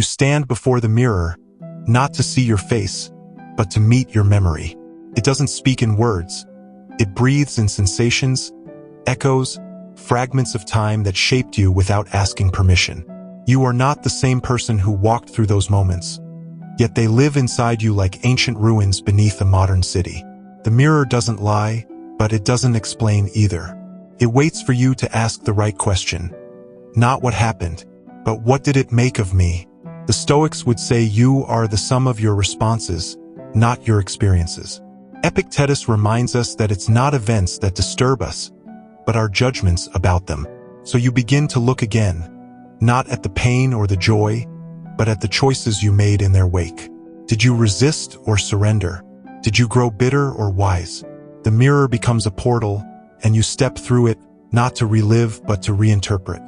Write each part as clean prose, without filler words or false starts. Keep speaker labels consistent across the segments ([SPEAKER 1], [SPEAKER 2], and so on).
[SPEAKER 1] You stand before the mirror, not to see your face, but to meet your memory. It doesn't speak in words. It breathes in sensations, echoes, fragments of time that shaped you without asking permission. You are not the same person who walked through those moments, yet they live inside you like ancient ruins beneath a modern city. The mirror doesn't lie, but it doesn't explain either. It waits for you to ask the right question. Not what happened, but what did it make of me? The Stoics would say you are the sum of your responses, not your experiences. Epictetus reminds us that it's not events that disturb us, but our judgments about them. So you begin to look again, not at the pain or the joy, but at the choices you made in their wake. Did you resist or surrender? Did you grow bitter or wise? The mirror becomes a portal, and you step through it, not to relive but to reinterpret.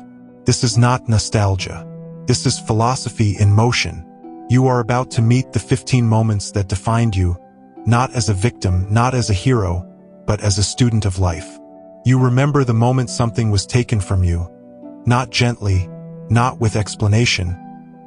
[SPEAKER 1] This is not nostalgia. This is philosophy in motion. You are about to meet the 15 moments that defined you, not as a victim, not as a hero, but as a student of life. You remember the moment something was taken from you, not gently, not with explanation,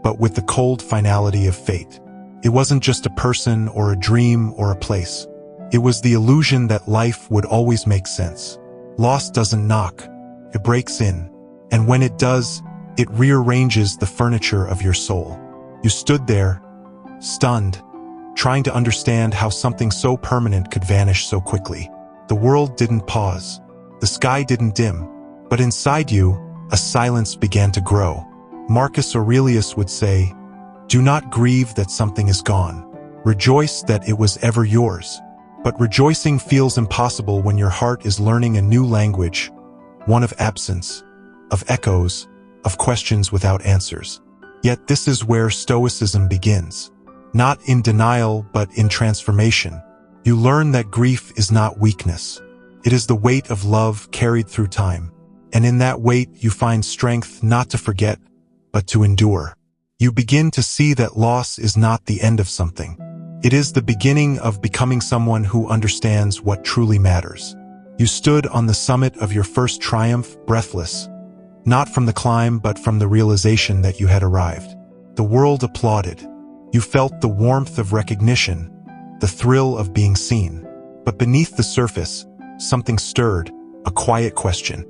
[SPEAKER 1] but with the cold finality of fate. It wasn't just a person or a dream or a place. It was the illusion that life would always make sense. Loss doesn't knock, it breaks in, and when it does, it rearranges the furniture of your soul. You stood there, stunned, trying to understand how something so permanent could vanish so quickly. The world didn't pause. The sky didn't dim. But inside you, a silence began to grow. Marcus Aurelius would say, "Do not grieve that something is gone. Rejoice that it was ever yours." But rejoicing feels impossible when your heart is learning a new language, one of absence, of echoes, of questions without answers. Yet this is where Stoicism begins. Not in denial, but in transformation. You learn that grief is not weakness. It is the weight of love carried through time. And in that weight, you find strength not to forget, but to endure. You begin to see that loss is not the end of something. It is the beginning of becoming someone who understands what truly matters. You stood on the summit of your first triumph, breathless, not from the climb, but from the realization that you had arrived. The world applauded. You felt the warmth of recognition, the thrill of being seen. But beneath the surface, something stirred, a quiet question.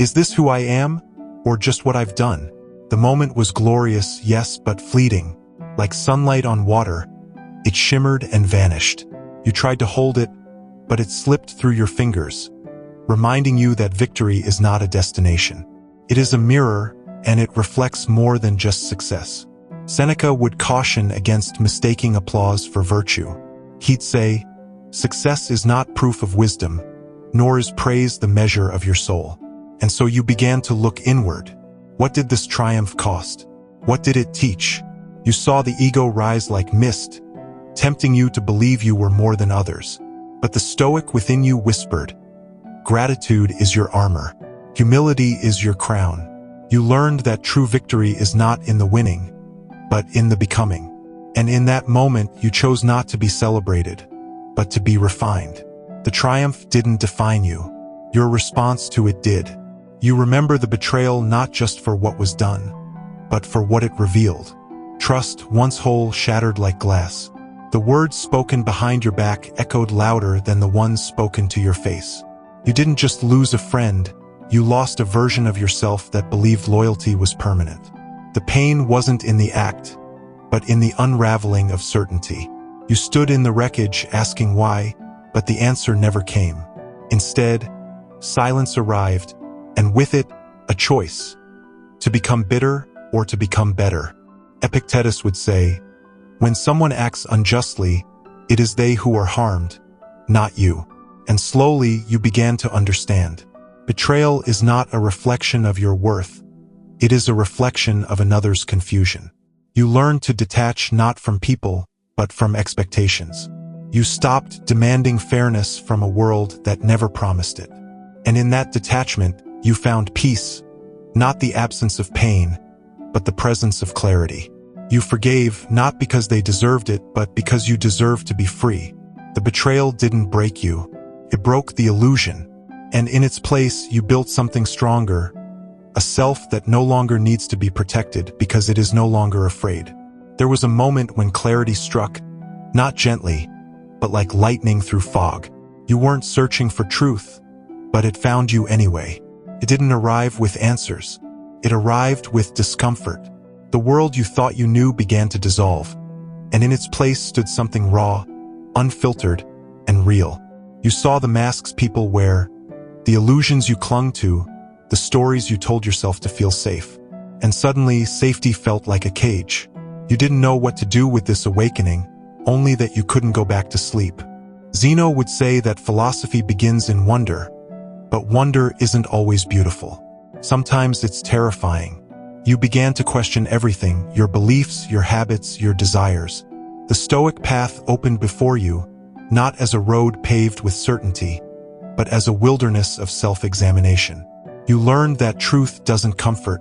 [SPEAKER 1] Is this who I am, or just what I've done? The moment was glorious, yes, but fleeting. Like sunlight on water, it shimmered and vanished. You tried to hold it, but it slipped through your fingers, reminding you that victory is not a destination. It is a mirror, and it reflects more than just success. Seneca would caution against mistaking applause for virtue. He'd say, "Success is not proof of wisdom, nor is praise the measure of your soul." And so you began to look inward. What did this triumph cost? What did it teach? You saw the ego rise like mist, tempting you to believe you were more than others. But the Stoic within you whispered, "Gratitude is your armor. Humility is your crown." You learned that true victory is not in the winning, but in the becoming. And in that moment, you chose not to be celebrated, but to be refined. The triumph didn't define you. Your response to it did. You remember the betrayal not just for what was done, but for what it revealed. Trust, once whole, shattered like glass. The words spoken behind your back echoed louder than the ones spoken to your face. You didn't just lose a friend, you lost a version of yourself that believed loyalty was permanent. The pain wasn't in the act, but in the unraveling of certainty. You stood in the wreckage asking why, but the answer never came. Instead, silence arrived, and with it, a choice. To become bitter or to become better. Epictetus would say, "When someone acts unjustly, it is they who are harmed, not you." And slowly you began to understand. Betrayal is not a reflection of your worth. It is a reflection of another's confusion. You learned to detach not from people, but from expectations. You stopped demanding fairness from a world that never promised it. And in that detachment, you found peace, not the absence of pain, but the presence of clarity. You forgave not because they deserved it, but because you deserved to be free. The betrayal didn't break you. It broke the illusion. And in its place, you built something stronger, a self that no longer needs to be protected because it is no longer afraid. There was a moment when clarity struck, not gently, but like lightning through fog. You weren't searching for truth, but it found you anyway. It didn't arrive with answers. It arrived with discomfort. The world you thought you knew began to dissolve, and in its place stood something raw, unfiltered, and real. You saw the masks people wear, the illusions you clung to, the stories you told yourself to feel safe. And suddenly, safety felt like a cage. You didn't know what to do with this awakening, only that you couldn't go back to sleep. Zeno would say that philosophy begins in wonder, but wonder isn't always beautiful. Sometimes it's terrifying. You began to question everything, your beliefs, your habits, your desires. The Stoic path opened before you, not as a road paved with certainty, but as a wilderness of self-examination. You learned that truth doesn't comfort,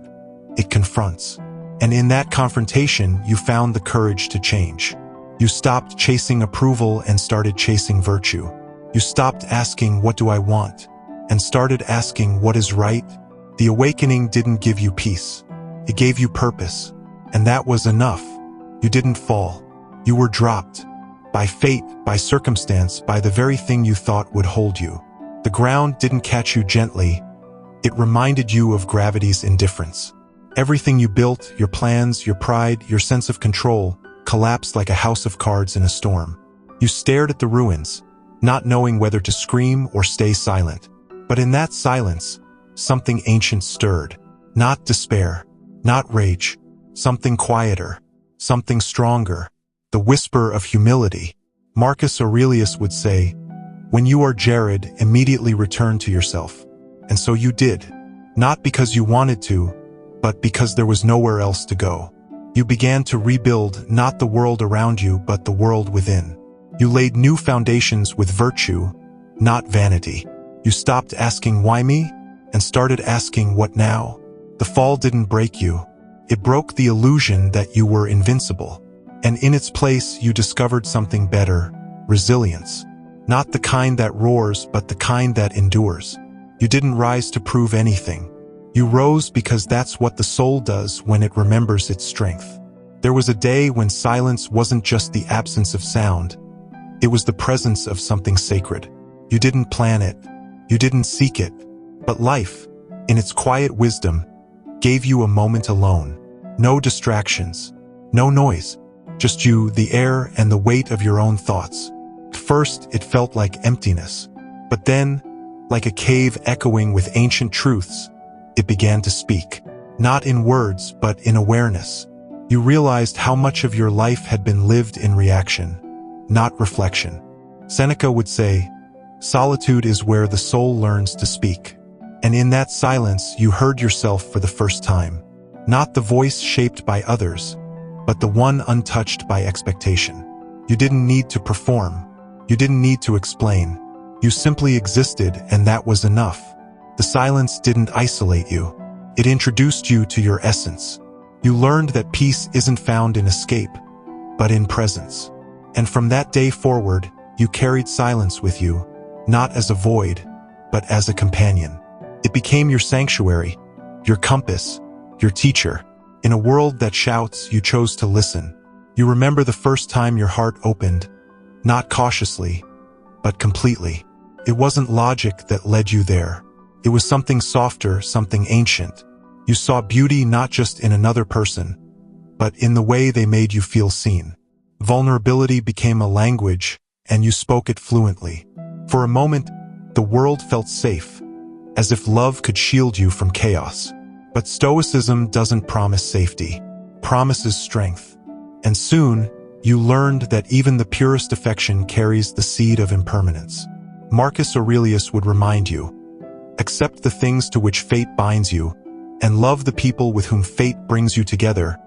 [SPEAKER 1] it confronts. And in that confrontation, you found the courage to change. You stopped chasing approval and started chasing virtue. You stopped asking, "What do I want?" and started asking, "What is right?" The awakening didn't give you peace. It gave you purpose, and that was enough. You didn't fall. You were dropped. By fate, by circumstance, by the very thing you thought would hold you. The ground didn't catch you gently. It reminded you of gravity's indifference. Everything you built, your plans, your pride, your sense of control, collapsed like a house of cards in a storm. You stared at the ruins, not knowing whether to scream or stay silent. But in that silence, something ancient stirred. Not despair, not rage, something quieter, something stronger. The whisper of humility. Marcus Aurelius would say, "When you are Jared, immediately return to yourself." And so you did. Not because you wanted to, but because there was nowhere else to go. You began to rebuild not the world around you, but the world within. You laid new foundations with virtue, not vanity. You stopped asking, "Why me?" and started asking, "What now?" The fall didn't break you. It broke the illusion that you were invincible. And in its place, you discovered something better, resilience. Not the kind that roars, but the kind that endures. You didn't rise to prove anything. You rose because that's what the soul does when it remembers its strength. There was a day when silence wasn't just the absence of sound. It was the presence of something sacred. You didn't plan it. You didn't seek it. But life, in its quiet wisdom, gave you a moment alone. No distractions. No noise. Just you, the air, and the weight of your own thoughts. At first, it felt like emptiness. But then, like a cave echoing with ancient truths, it began to speak. Not in words, but in awareness. You realized how much of your life had been lived in reaction, not reflection. Seneca would say, "Solitude is where the soul learns to speak." And in that silence, you heard yourself for the first time. Not the voice shaped by others, but the one untouched by expectation. You didn't need to perform. You didn't need to explain. You simply existed, and that was enough. The silence didn't isolate you. It introduced you to your essence. You learned that peace isn't found in escape, but in presence. And from that day forward, you carried silence with you, not as a void, but as a companion. It became your sanctuary, your compass, your teacher. In a world that shouts, you chose to listen. You remember the first time your heart opened, not cautiously, but completely. It wasn't logic that led you there. It was something softer, something ancient. You saw beauty not just in another person, but in the way they made you feel seen. Vulnerability became a language, and you spoke it fluently. For a moment, the world felt safe, as if love could shield you from chaos. But Stoicism doesn't promise safety, promises strength. And soon, you learned that even the purest affection carries the seed of impermanence. Marcus Aurelius would remind you, accept the things to which fate binds you, and love the people with whom fate brings you together,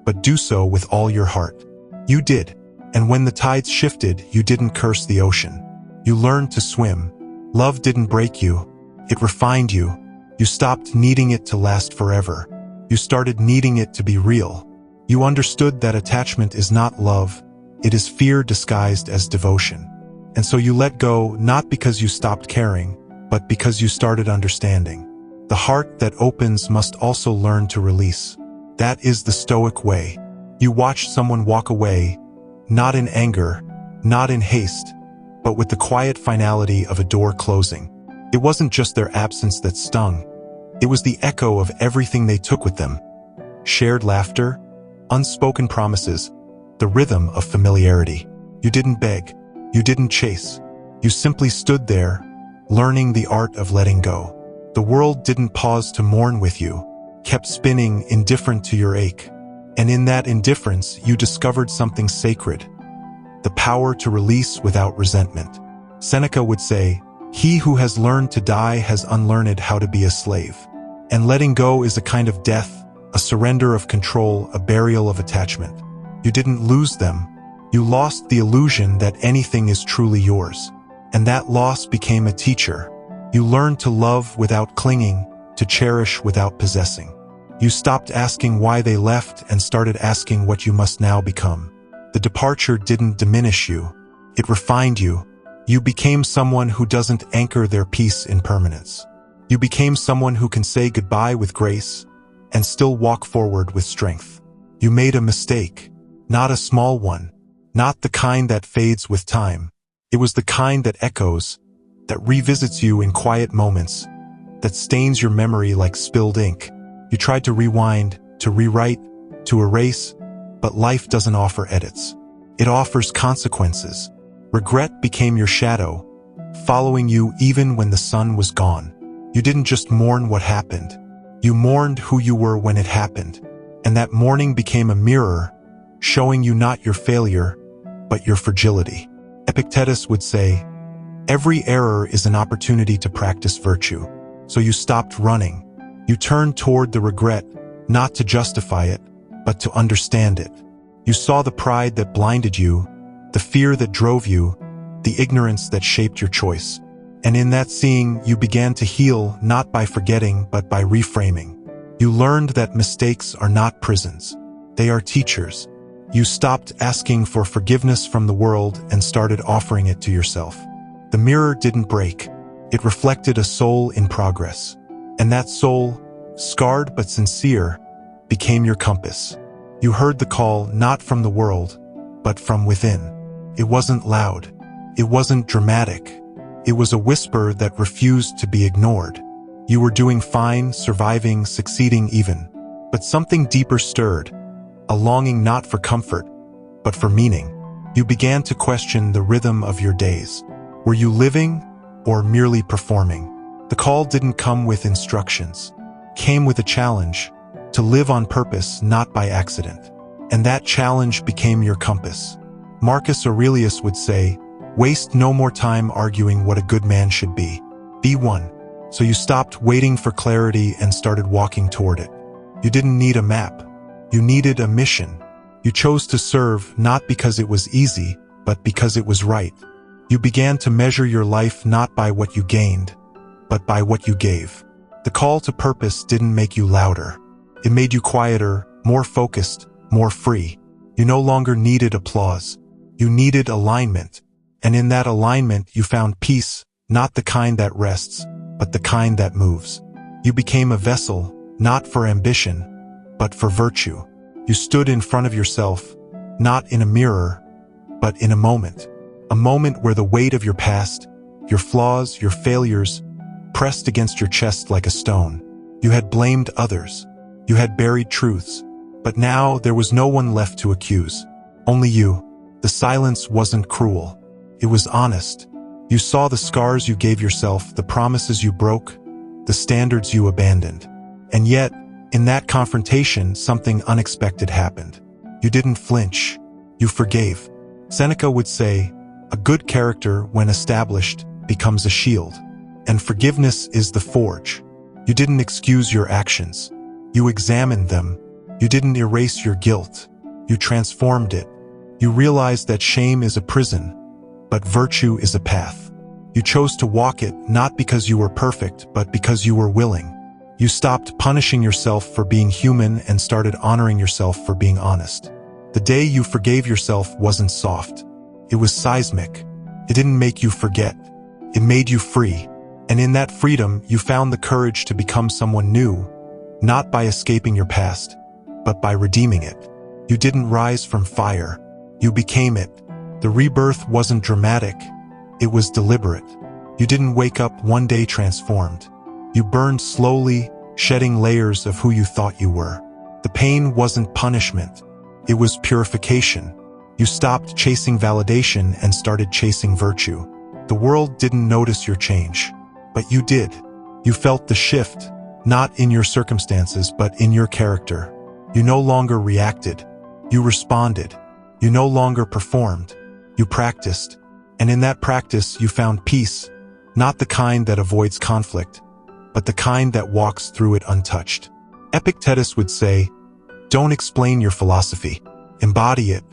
[SPEAKER 1] but do so with all your heart. You did, and when the tides shifted, you didn't curse the ocean. You learned to swim. Love didn't break you, it refined you. You stopped needing it to last forever. You started needing it to be real. You understood that attachment is not love, it is fear disguised as devotion. And so you let go, not because you stopped caring, but because you started understanding. The heart that opens must also learn to release. That is the Stoic way. You watch someone walk away, not in anger, not in haste, but with the quiet finality of a door closing. It wasn't just their absence that stung. It was the echo of everything they took with them. Shared laughter, unspoken promises, the rhythm of familiarity. You didn't beg, you didn't chase. You simply stood there, learning the art of letting go. The world didn't pause to mourn with you, kept spinning indifferent to your ache. And in that indifference, you discovered something sacred, the power to release without resentment. Seneca would say, "He who has learned to die has unlearned how to be a slave." And letting go is a kind of death, a surrender of control, a burial of attachment. You didn't lose them. You lost the illusion that anything is truly yours. And that loss became a teacher. You learned to love without clinging, to cherish without possessing. You stopped asking why they left and started asking what you must now become. The departure didn't diminish you. It refined you. You became someone who doesn't anchor their peace in permanence. You became someone who can say goodbye with grace and still walk forward with strength. You made a mistake, not a small one, not the kind that fades with time. It was the kind that echoes, that revisits you in quiet moments, that stains your memory like spilled ink. You tried to rewind, to rewrite, to erase, but life doesn't offer edits. It offers consequences. Regret became your shadow, following you even when the sun was gone. You didn't just mourn what happened. You mourned who you were when it happened. And that mourning became a mirror, showing you not your failure, but your fragility. Epictetus would say, "Every error is an opportunity to practice virtue." So you stopped running. You turned toward the regret, not to justify it, but to understand it. You saw the pride that blinded you, the fear that drove you, the ignorance that shaped your choice. And in that seeing, you began to heal not by forgetting, but by reframing. You learned that mistakes are not prisons. They are teachers. You stopped asking for forgiveness from the world and started offering it to yourself. The mirror didn't break. It reflected a soul in progress. And that soul, scarred but sincere, became your compass. You heard the call not from the world, but from within. It wasn't loud. It wasn't dramatic. It was a whisper that refused to be ignored. You were doing fine, surviving, succeeding even. But something deeper stirred, a longing not for comfort, but for meaning. You began to question the rhythm of your days. Were you living or merely performing? The call didn't come with instructions. It came with a challenge, to live on purpose, not by accident. And that challenge became your compass. Marcus Aurelius would say, "Waste no more time arguing what a good man should be. Be one." So you stopped waiting for clarity and started walking toward it. You didn't need a map. You needed a mission. You chose to serve not because it was easy, but because it was right. You began to measure your life not by what you gained, but by what you gave. The call to purpose didn't make you louder. It made you quieter, more focused, more free. You no longer needed applause. You needed alignment. And in that alignment, you found peace, not the kind that rests, but the kind that moves. You became a vessel, not for ambition, but for virtue. You stood in front of yourself, not in a mirror, but in a moment. A moment where the weight of your past, your flaws, your failures, pressed against your chest like a stone. You had blamed others. You had buried truths. But now there was no one left to accuse. Only you. The silence wasn't cruel. It was honest. You saw the scars you gave yourself, the promises you broke, the standards you abandoned. And yet, in that confrontation, something unexpected happened. You didn't flinch. You forgave. Seneca would say, "A good character, when established, becomes a shield." And forgiveness is the forge. You didn't excuse your actions. You examined them. You didn't erase your guilt. You transformed it. You realized that shame is a prison, but virtue is a path. You chose to walk it not because you were perfect, but because you were willing. You stopped punishing yourself for being human and started honoring yourself for being honest. The day you forgave yourself wasn't soft. It was seismic. It didn't make you forget. It made you free. And in that freedom, you found the courage to become someone new, not by escaping your past, but by redeeming it. You didn't rise from fire. You became it. The rebirth wasn't dramatic. It was deliberate. You didn't wake up one day transformed. You burned slowly, shedding layers of who you thought you were. The pain wasn't punishment. It was purification. You stopped chasing validation and started chasing virtue. The world didn't notice your change, but you did. You felt the shift, not in your circumstances, but in your character. You no longer reacted. You responded. You no longer performed. You practiced. And in that practice, you found peace, not the kind that avoids conflict, but the kind that walks through it untouched. Epictetus would say, "Don't explain your philosophy. Embody it."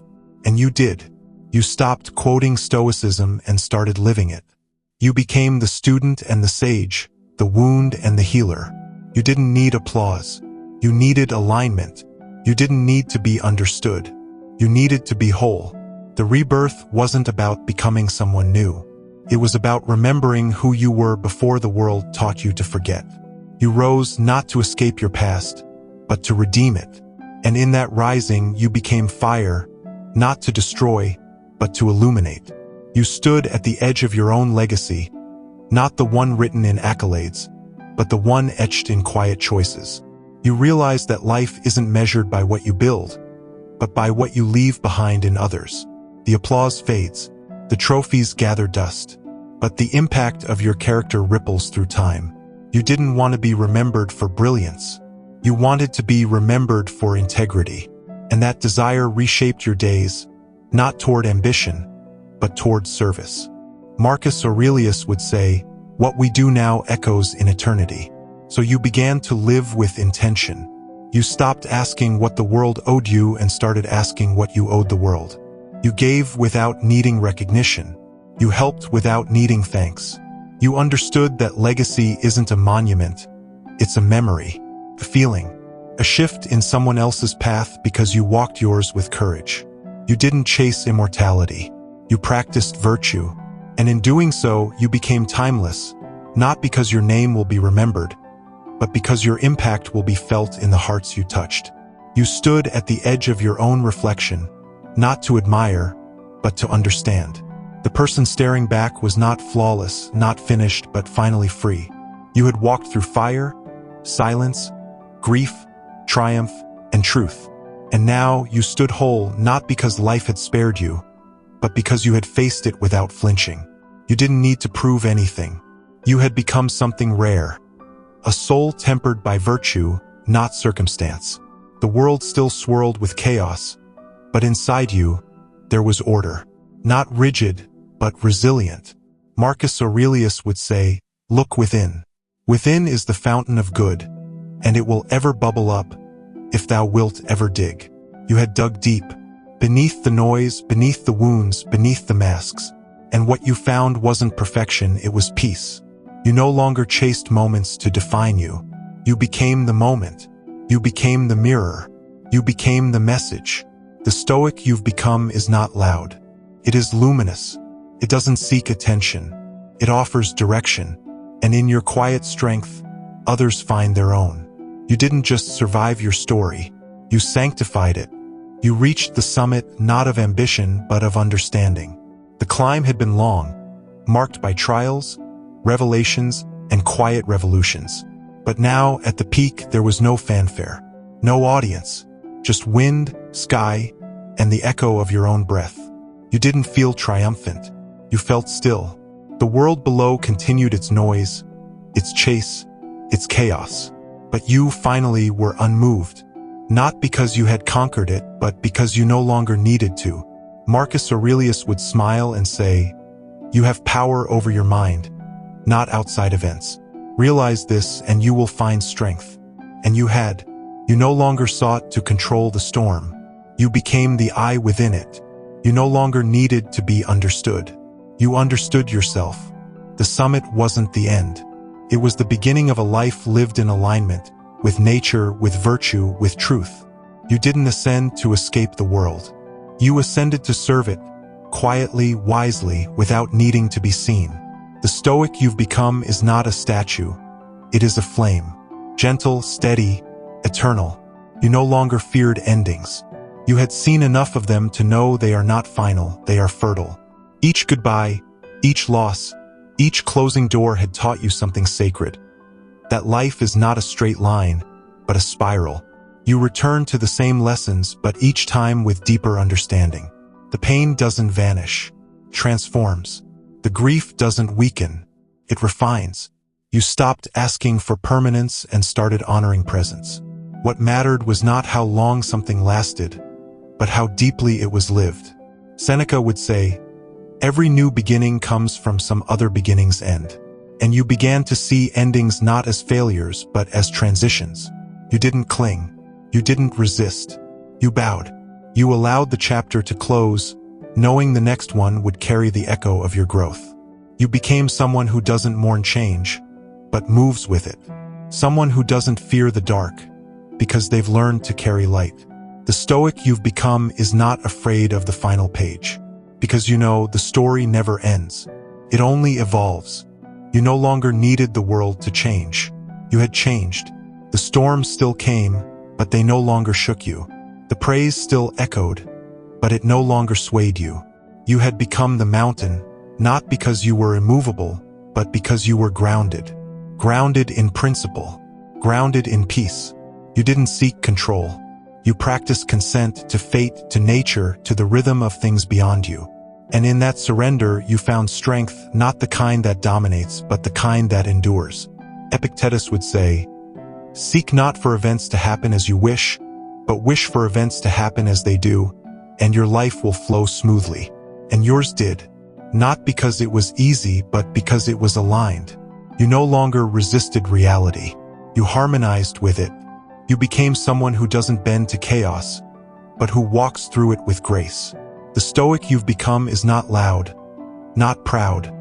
[SPEAKER 1] And you did. You stopped quoting Stoicism and started living it. You became the student and the sage, the wound and the healer. You didn't need applause. You needed alignment. You didn't need to be understood. You needed to be whole. The rebirth wasn't about becoming someone new. It was about remembering who you were before the world taught you to forget. You rose not to escape your past, but to redeem it. And in that rising, you became fire, not to destroy, but to illuminate. You stood at the edge of your own legacy, not the one written in accolades, but the one etched in quiet choices. You realized that life isn't measured by what you build, but by what you leave behind in others. The applause fades, the trophies gather dust, but the impact of your character ripples through time. You didn't want to be remembered for brilliance. You wanted to be remembered for integrity. And that desire reshaped your days, not toward ambition, but toward service. Marcus Aurelius would say, "What we do now echoes in eternity." So you began to live with intention. You stopped asking what the world owed you and started asking what you owed the world. You gave without needing recognition. You helped without needing thanks. You understood that legacy isn't a monument, it's a memory, a feeling, a shift in someone else's path because you walked yours with courage. You didn't chase immortality. You practiced virtue. And in doing so, you became timeless, not because your name will be remembered, but because your impact will be felt in the hearts you touched. You stood at the edge of your own reflection, not to admire, but to understand. The person staring back was not flawless, not finished, but finally free. You had walked through fire, silence, grief, triumph, and truth. And now you stood whole not because life had spared you, but because you had faced it without flinching. You didn't need to prove anything. You had become something rare, a soul tempered by virtue, not circumstance. The world still swirled with chaos, but inside you, there was order. Not rigid, but resilient. Marcus Aurelius would say, "Look within. Within is the fountain of good, and it will ever bubble up, if thou wilt ever dig." You had dug deep, beneath the noise, beneath the wounds, beneath the masks, and what you found wasn't perfection, it was peace. You no longer chased moments to define you. You became the moment. You became the mirror. You became the message. The stoic you've become is not loud. It is luminous. It doesn't seek attention. It offers direction. And in your quiet strength, others find their own. You didn't just survive your story. You sanctified it. You reached the summit not of ambition, but of understanding. The climb had been long, marked by trials, revelations, and quiet revolutions. But now, at the peak, there was no fanfare, no audience, just wind, sky, and the echo of your own breath. You didn't feel triumphant. You felt still. The world below continued its noise, its chase, its chaos. But you finally were unmoved. Not because you had conquered it, but because you no longer needed to. Marcus Aurelius would smile and say, "You have power over your mind, not outside events. Realize this and you will find strength." And you had. You no longer sought to control the storm. You became the eye within it. You no longer needed to be understood. You understood yourself. The summit wasn't the end. It was the beginning of a life lived in alignment, with nature, with virtue, with truth. You didn't ascend to escape the world. You ascended to serve it, quietly, wisely, without needing to be seen. The Stoic you've become is not a statue. It is a flame. Gentle, steady, eternal. You no longer feared endings. You had seen enough of them to know they are not final, they are fertile. Each goodbye, each loss, each closing door had taught you something sacred. That life is not a straight line, but a spiral. You return to the same lessons, but each time with deeper understanding. The pain doesn't vanish, transforms. The grief doesn't weaken, it refines. You stopped asking for permanence and started honoring presence. What mattered was not how long something lasted, but how deeply it was lived. Seneca would say, "Every new beginning comes from some other beginning's end." And you began to see endings not as failures, but as transitions. You didn't cling. You didn't resist. You bowed. You allowed the chapter to close, knowing the next one would carry the echo of your growth. You became someone who doesn't mourn change, but moves with it. Someone who doesn't fear the dark, because they've learned to carry light. The Stoic you've become is not afraid of the final page, because you know the story never ends. It only evolves. You no longer needed the world to change. You had changed. The storms still came, but they no longer shook you. The praise still echoed, but it no longer swayed you. You had become the mountain, not because you were immovable, but because you were grounded. Grounded in principle. Grounded in peace. You didn't seek control. You practiced consent to fate, to nature, to the rhythm of things beyond you. And in that surrender, you found strength, not the kind that dominates, but the kind that endures. Epictetus would say, "Seek not for events to happen as you wish, but wish for events to happen as they do, and your life will flow smoothly." And yours did. Not because it was easy, but because it was aligned. You no longer resisted reality. You harmonized with it. You became someone who doesn't bend to chaos, but who walks through it with grace. The Stoic you've become is not loud, not proud,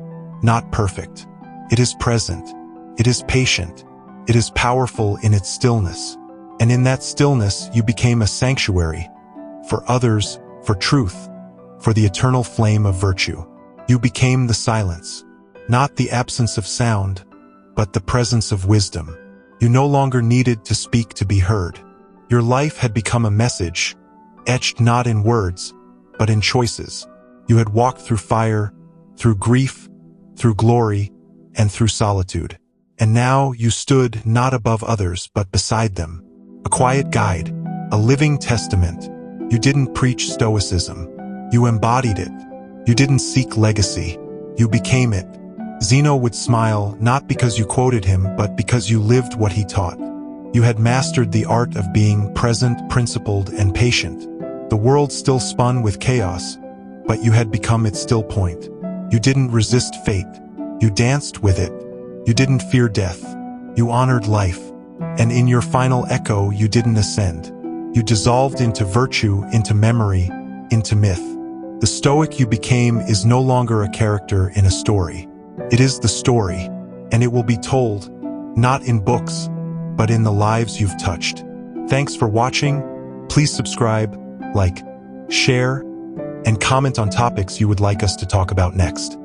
[SPEAKER 1] not perfect. It is present. It is patient. It is powerful in its stillness. And in that stillness, you became a sanctuary for others, for truth, for the eternal flame of virtue. You became the silence, not the absence of sound, but the presence of wisdom. You no longer needed to speak to be heard. Your life had become a message, etched not in words, but in choices. You had walked through fire, through grief, through glory, and through solitude. And now you stood not above others, but beside them. A quiet guide, a living testament. You didn't preach stoicism. You embodied it. You didn't seek legacy. You became it. Zeno would smile, not because you quoted him, but because you lived what he taught. You had mastered the art of being present, principled, and patient. The world still spun with chaos, but you had become its still point. You didn't resist fate. You danced with it. You didn't fear death. You honored life. And in your final echo, you didn't ascend. You dissolved into virtue, into memory, into myth. The Stoic you became is no longer a character in a story. It is the story, and it will be told, not in books, but in the lives you've touched. Thanks for watching. Please subscribe, like, share, and comment on topics you would like us to talk about next.